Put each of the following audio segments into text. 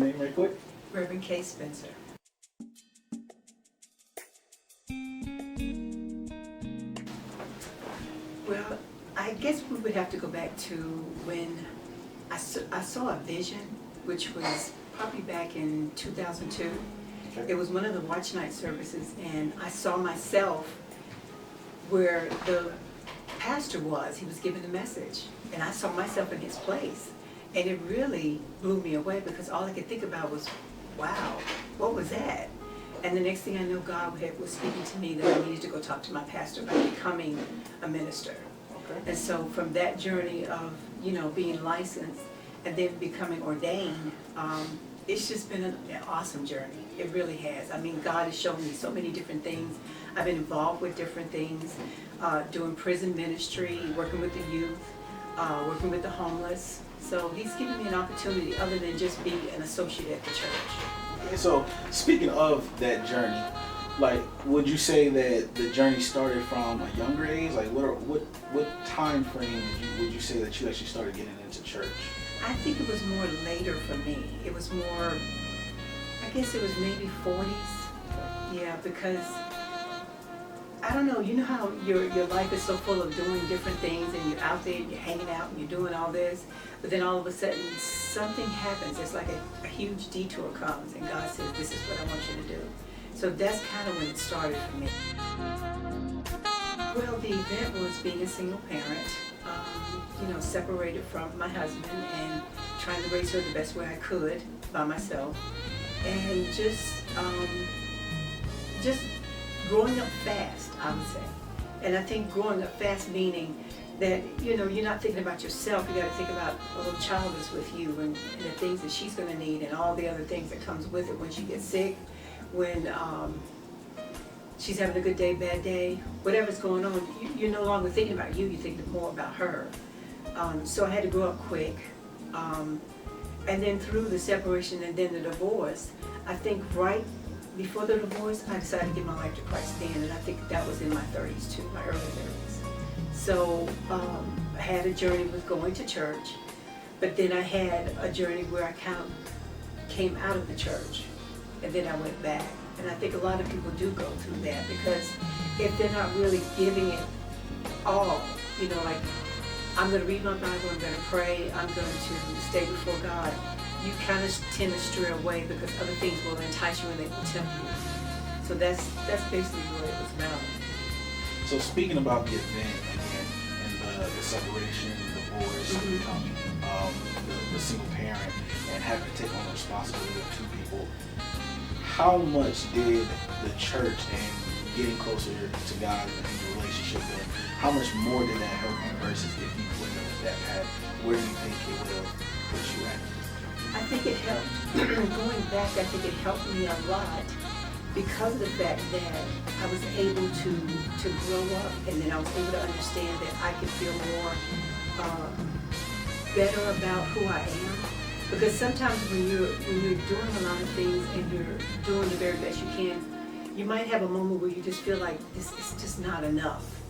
name right quick. Reverend Kaye Spencer. Well, I guess we would have to go back to when I saw a vision, which was probably back in 2002. Okay. It was one of the watch night services, and I saw myself where the pastor was. He was giving the message, and I saw myself in his place. And it really blew me away because all I could think about was, wow, what was that? And the next thing I know, God was speaking to me that I needed to go talk to my pastor about becoming a minister. Okay. And so from that journey of, being licensed and then becoming ordained, it's just been an awesome journey. It really has. I mean, God has shown me so many different things. I've been involved with different things, doing prison ministry, working with the youth, working with the homeless. So he's given me an opportunity other than just be an associate at the church. Okay, so speaking of that journey, like, would you say that the journey started from a younger age? Like, what time frame would you say that you actually started getting into church? I think it was more later for me. It was more, I guess it was maybe 40s. Yeah, because I don't know, you know how your life is so full of doing different things and you're out there and you're hanging out and you're doing all this, but then all of a sudden something happens. It's like a huge detour comes and God says, this is what I want you to do. So that's kind of when it started for me. Well, the event was being a single parent, separated from my husband and trying to raise her the best way I could by myself. And just growing up fast, I would say. And I think growing up fast meaning that, you're not thinking about yourself. You got to think about a little child that's with you and the things that she's going to need and all the other things that comes with it when she gets sick, when she's having a good day, bad day, whatever's going on. You're no longer thinking about you. You're thinking more about her. So I had to grow up quick. And then through the separation and then the divorce, I think right before the divorce, I decided to give my life to Christ then, and I think that was in my 30s too, my early 30s. So I had a journey with going to church, but then I had a journey where I kind of came out of the church, and then I went back. And I think a lot of people do go through that because if they're not really giving it all, like, I'm going to read my Bible, I'm going to pray, I'm going to stay before God, you kind of tend to stray away because other things will entice you and they will tempt you. So that's basically what it was about. So speaking about the event again, and the separation, the divorce, becoming the single parent, and having to take on the responsibility of two people, how much did the church and getting closer to God and the relationship there, how much more did that help you versus if you went with that path? Where do you think it would have put you at? I think it helped. Going back, I think it helped me a lot because of the fact that I was able to grow up, and then I was able to understand that I could feel more better about who I am. Because sometimes when you're doing a lot of things and you're doing the very best you can, you might have a moment where you just feel like this is just not enough,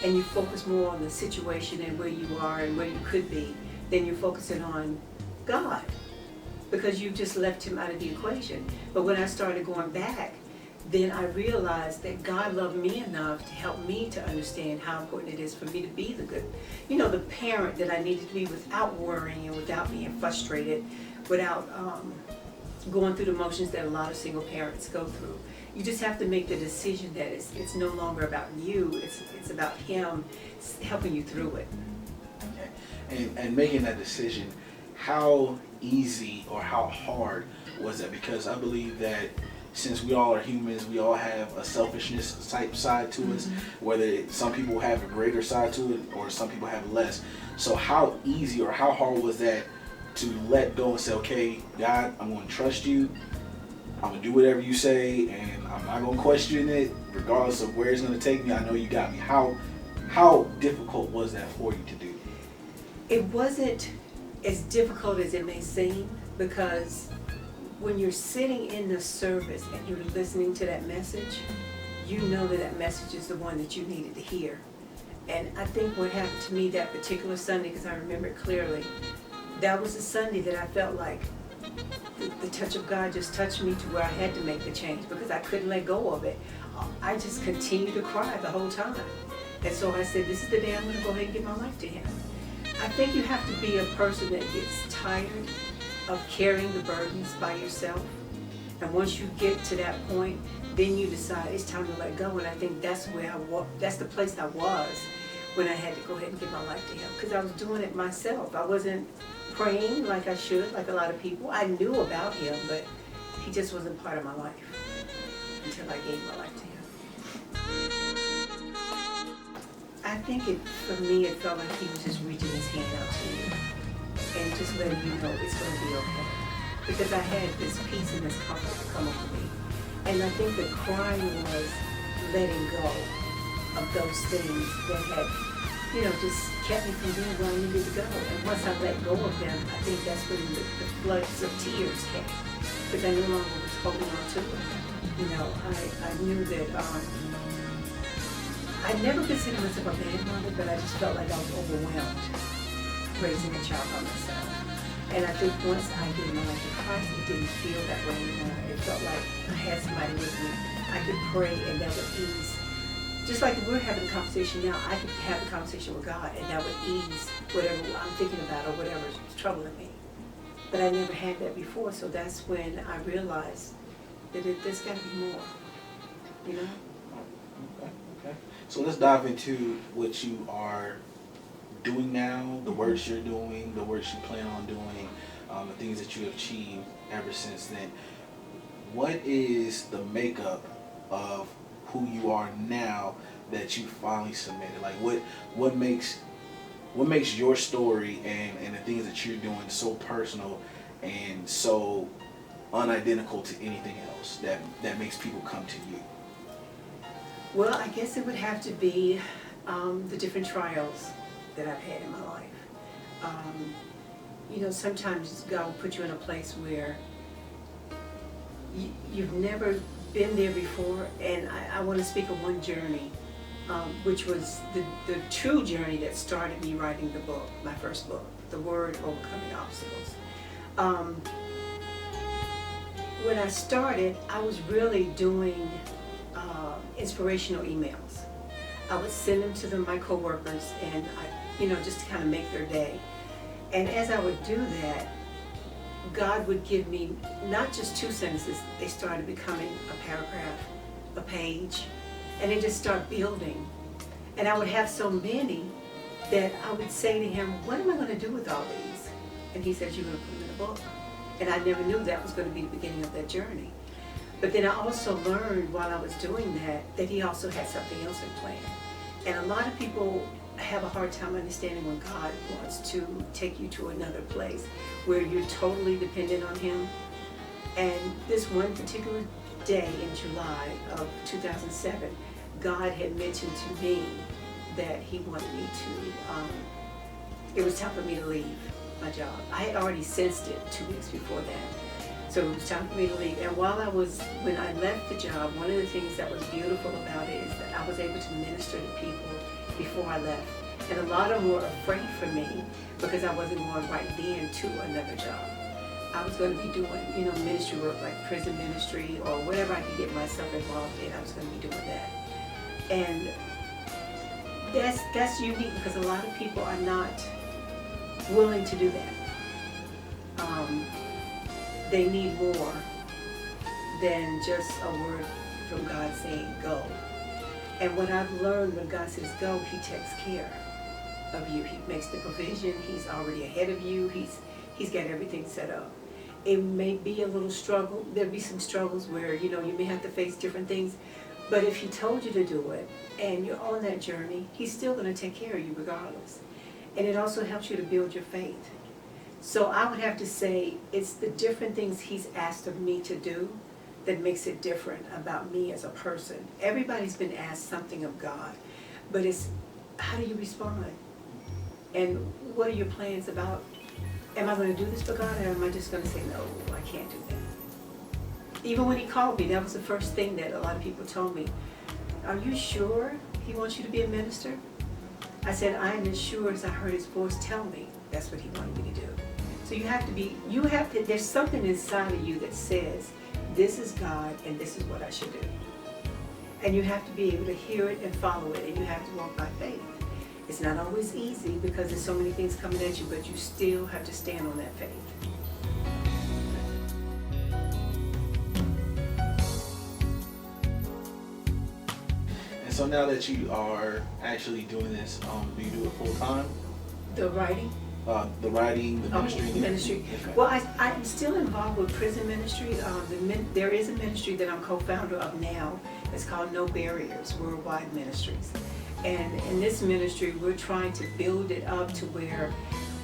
and you focus more on the situation and where you are and where you could be than you're focusing on God, because you just left him out of the equation. But when I started going back, then I realized that God loved me enough to help me to understand how important it is for me to be the good, the parent that I needed to be without worrying and without being frustrated, without going through the motions that a lot of single parents go through. You just have to make the decision that it's no longer about you, it's about him helping you through it. Okay. And making that decision, how easy or how hard was that? Because I believe that since we all are humans, we all have a selfishness type side to us, whether some people have a greater side to it or some people have less. So how easy or how hard was that to let go and say, okay, God, I'm going to trust you. I'm going to do whatever you say, and I'm not going to question it, regardless of where it's going to take me. I know you got me. How difficult was that for you to do? It wasn't as difficult as it may seem, because when you're sitting in the service and you're listening to that message, you know that message is the one that you needed to hear. And I think what happened to me that particular Sunday, because I remember it clearly, that was the Sunday that I felt like the touch of God just touched me to where I had to make the change because I couldn't let go of it. I just continued to cry the whole time. And so I said, this is the day I'm going to go ahead and give my life to him. I think you have to be a person that gets tired of carrying the burdens by yourself. And once you get to that point, then you decide it's time to let go. And I think that's where that's the place I was when I had to go ahead and give my life to him. Because I was doing it myself. I wasn't praying like I should, like a lot of people. I knew about him, but he just wasn't part of my life until I gave my life to him. I think for me, it felt like he was just reaching his hand out to you and just letting you know it's going to be okay. Because I had this peace and this comfort come over me. And I think the crying was letting go of those things that had, just kept me from being where I needed to go. And once I let go of them, I think that's when the floods of tears came. Because I no longer was holding on to it. I knew that I never considered myself a bad mother, but I just felt like I was overwhelmed raising a child by myself. And I think once I gave my life to Christ, it didn't feel that way anymore. It felt like I had somebody with me. I could pray and that would ease. Just like we're having a conversation now, I could have a conversation with God and that would ease whatever I'm thinking about or whatever's troubling me. But I never had that before, so that's when I realized that there's got to be more, Okay. So let's dive into what you are doing now, the works you're doing, the works you plan on doing, the things that you have achieved ever since then. What is the makeup of who you are now that you finally submitted? Like what makes your story and the things that you're doing so personal and so unidentical to anything else that makes people come to you? Well, I guess it would have to be the different trials that I've had in my life. Sometimes God will put you in a place where you've never been there before, and I want to speak of one journey, which was the true journey that started me writing the book, my first book, The Word, Overcoming Obstacles. When I started, I was really doing inspirational emails. I would send them to my coworkers, and just to kind of make their day. And as I would do that, God would give me not just 2 sentences, they started becoming a paragraph, a page, and they just start building. And I would have so many that I would say to him, what am I going to do with all these? And he said, you're going to put them in a book. And I never knew that was going to be the beginning of that journey. But then I also learned while I was doing that he also had something else in plan. And a lot of people have a hard time understanding when God wants to take you to another place where you're totally dependent on him. And this one particular day in July of 2007, God had mentioned to me that he wanted me to, it was time for me to leave my job. I had already sensed it 2 weeks before that. So it was time for me to leave. And when I left the job, one of the things that was beautiful about it is that I was able to minister to people before I left. And a lot of them were afraid for me because I wasn't going right then to another job. I was going to be doing, ministry work like prison ministry or whatever I could get myself involved in. I was going to be doing that. And that's unique because a lot of people are not willing to do that. They need more than just a word from God saying go. And what I've learned, when God says go, he takes care of you. He makes the provision. He's already ahead of you. He's got everything set up. It may be a little struggle. There'll be some struggles where, you may have to face different things. But if he told you to do it and you're on that journey, he's still going to take care of you regardless. And it also helps you to build your faith. So I would have to say it's the different things he's asked of me to do that makes it different about me as a person. Everybody's been asked something of God, but it's how do you respond? And what are your plans about, am I going to do this for God, or am I just going to say, no, I can't do that? Even when he called me, that was the first thing that a lot of people told me. Are you sure he wants you to be a minister? I said, I am as sure as I heard his voice tell me that's what he wanted me to do. So there's something inside of you that says, this is God and this is what I should do. And you have to be able to hear it and follow it, and you have to walk by faith. It's not always easy because there's so many things coming at you, but you still have to stand on that faith. And so now that you are actually doing this, do you do it full time? The writing? The writing, the ministry. Ministry. Okay. Well, I'm still involved with prison ministry. There is a ministry that I'm co-founder of now. It's called No Barriers Worldwide Ministries. And in this ministry, we're trying to build it up to where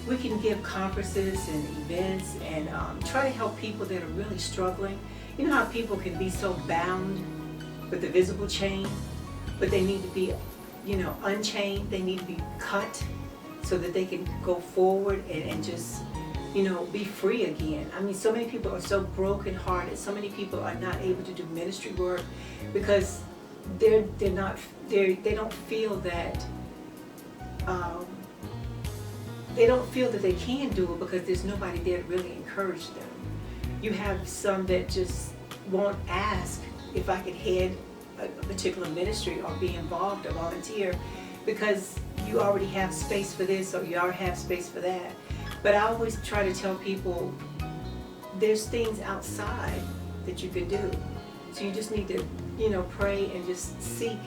we can give conferences and events and try to help people that are really struggling. You know how people can be so bound with the visible chain, but they need to be, unchained. They need to be cut so that they can go forward and just, be free again. I mean, so many people are so brokenhearted. So many people are not able to do ministry work because they don't feel that they can do it because there's nobody there to really encourage them. You have some that just won't ask if I could head a particular ministry or be involved or volunteer because you already have space for this or you already have space for that. But I always try to tell people there's things outside that you can do. So you just need to, pray and just seek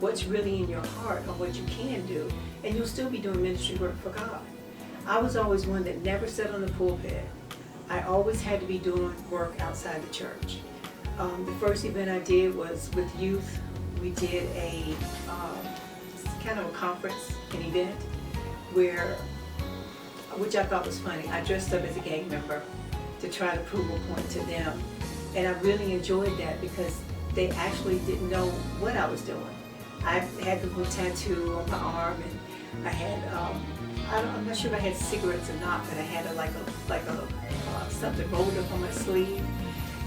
what's really in your heart or what you can do, and you'll still be doing ministry work for God. I was always one that never sat on the pulpit. I always had to be doing work outside the church. The first event I did was with youth. We did a kind of a conference, an event, which I thought was funny. I dressed up as a gang member to try to prove a point to them. And I really enjoyed that because they actually didn't know what I was doing. I had the little tattoo on my arm, and I had, I'm not sure if I had cigarettes or not, but I had something rolled up on my sleeve.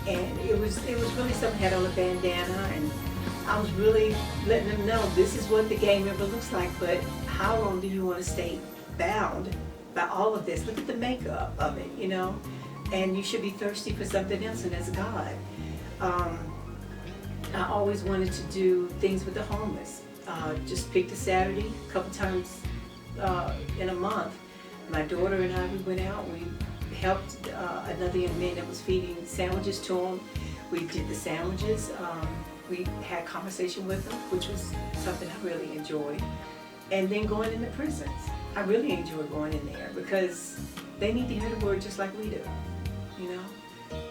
And it was really something. I had on a bandana, and I was really letting them know this is what the gang member looks like, but how long do you want to stay bound by all of this? Look at the makeup of it, and you should be thirsty for something else, and that's God. I always wanted to do things with the homeless. Just picked a Saturday, a couple times in a month. My daughter and I, we went out, we helped another young man that was feeding sandwiches to him. We did the sandwiches. We had conversation with them, which was something I really enjoyed. And then going into prisons. I really enjoy going in there because they need to hear the word just like we do,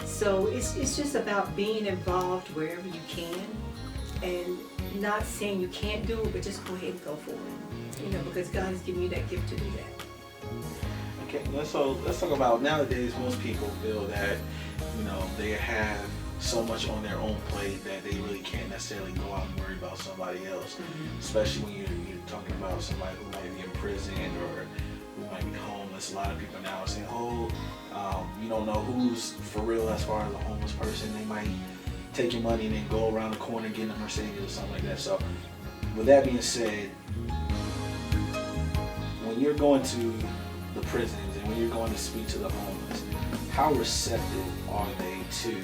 So it's just about being involved wherever you can and not saying you can't do it, but just go ahead and go for it, because God has given you that gift to do that. Okay, let's talk about nowadays. Most people feel that, they have so much on their own plate that they really can't necessarily go out and worry about somebody else, especially when you're talking about somebody who might be in prison or who might be homeless. A lot of people now are saying, you don't know who's for real as far as a homeless person. They might take your money and then go around the corner and get in a Mercedes or something like that. So with that being said, when you're going to the prisons and when you're going to speak to the homeless, how receptive are they to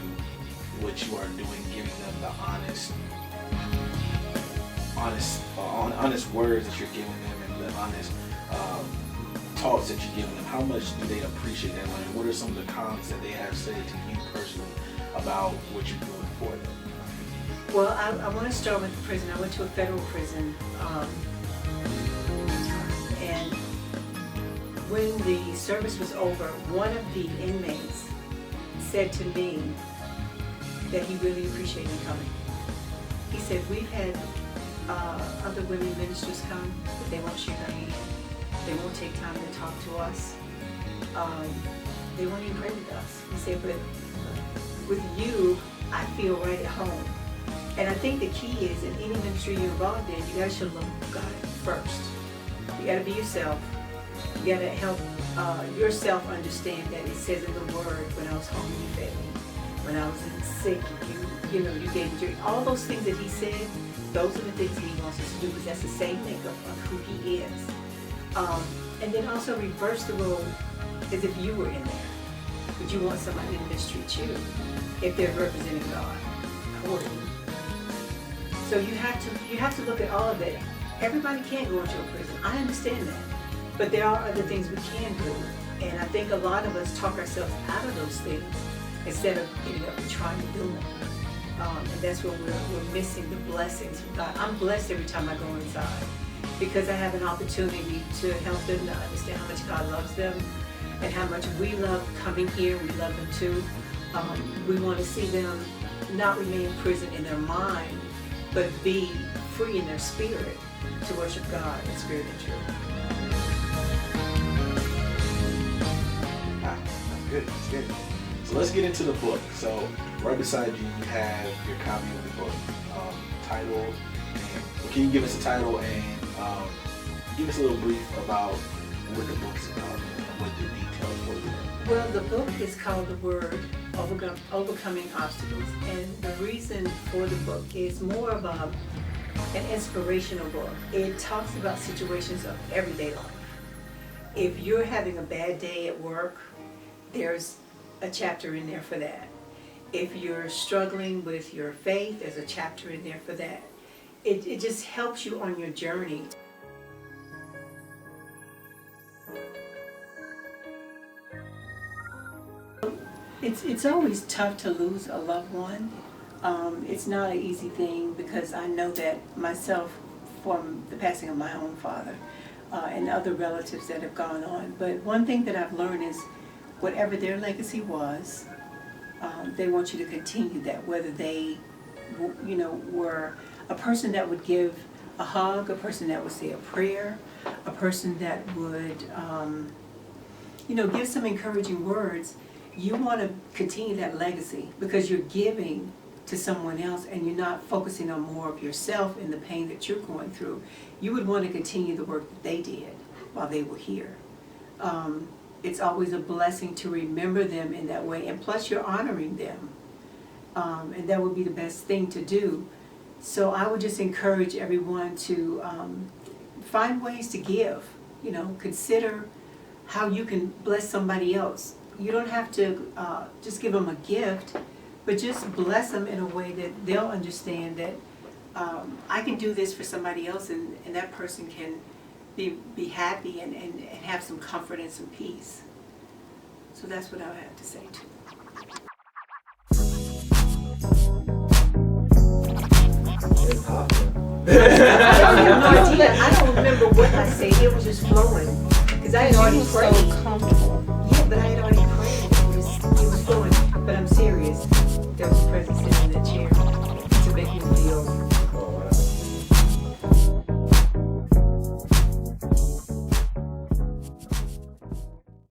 what you are doing, giving them the honest words that you're giving them and the honest talks that you're giving them? How much do they appreciate that? Like, what are some of the comments that they have said to you personally about what you're doing for them? Well, I want to start with the prison. I went to a federal prison, and when the service was over, one of the inmates said to me that he really appreciated me coming. He said, we've had other women ministers come, but they won't shake our hand. They won't take time to talk to us. They won't even pray with us. He said, but with you, I feel right at home. And I think the key is in any ministry you're involved in, you gotta show love for God first. You gotta be yourself. You gotta help yourself understand that it says in the Word, when I was hungry, you fed me. When I was sick, you gave me joy. All those things that he said, those are the things he wants us to do, because that's the same makeup of who he is. And then also reverse the role as if you were in there. Would you want somebody to mistreat you if they're representing God? I wouldn't. So you have to look at all of it. Everybody can't go into a prison. I understand that. But there are other things we can do. And I think a lot of us talk ourselves out of those things instead of getting up and trying to do them. And that's where we're missing the blessings of God. I'm blessed every time I go inside because I have an opportunity to help them to understand how much God loves them and how much we love coming here. We love them too. We want to see them not remain in prison in their mind, but be free in their spirit to worship God in spirit and truth. Wow, that's good. That's good. So let's get into the book. So right beside you, you have your copy of the book titled. Can you give us a title and give us a little brief about what the book's about and what the details were? Well, the book is called The Word, Overcoming Obstacles. And the reason for the book is more of an inspirational book. It talks about situations of everyday life. If you're having a bad day at work, there's a chapter in there for that. If you're struggling with your faith, there's a chapter in there for that. It just helps you on your journey. It's always tough to lose a loved one. It's not an easy thing because I know that myself from the passing of my own father and other relatives that have gone on. But one thing that I've learned is whatever their legacy was, they want you to continue that, whether they were a person that would give a hug, a person that would say a prayer, a person that would give some encouraging words. You want to continue that legacy because you're giving to someone else and you're not focusing on more of yourself and the pain that you're going through. You would want to continue the work that they did while they were here. It's always a blessing to remember them in that way, and plus you're honoring them. And that would be the best thing to do. So I would just encourage everyone to find ways to give. Consider how you can bless somebody else. You don't have to just give them a gift, but just bless them in a way that they'll understand that I can do this for somebody else, and that person can be happy and have some comfort and some peace. So that's what I would have to say too. I don't remember what I said. It was just flowing because I had already prayed. So comfortable. Yeah, but I had already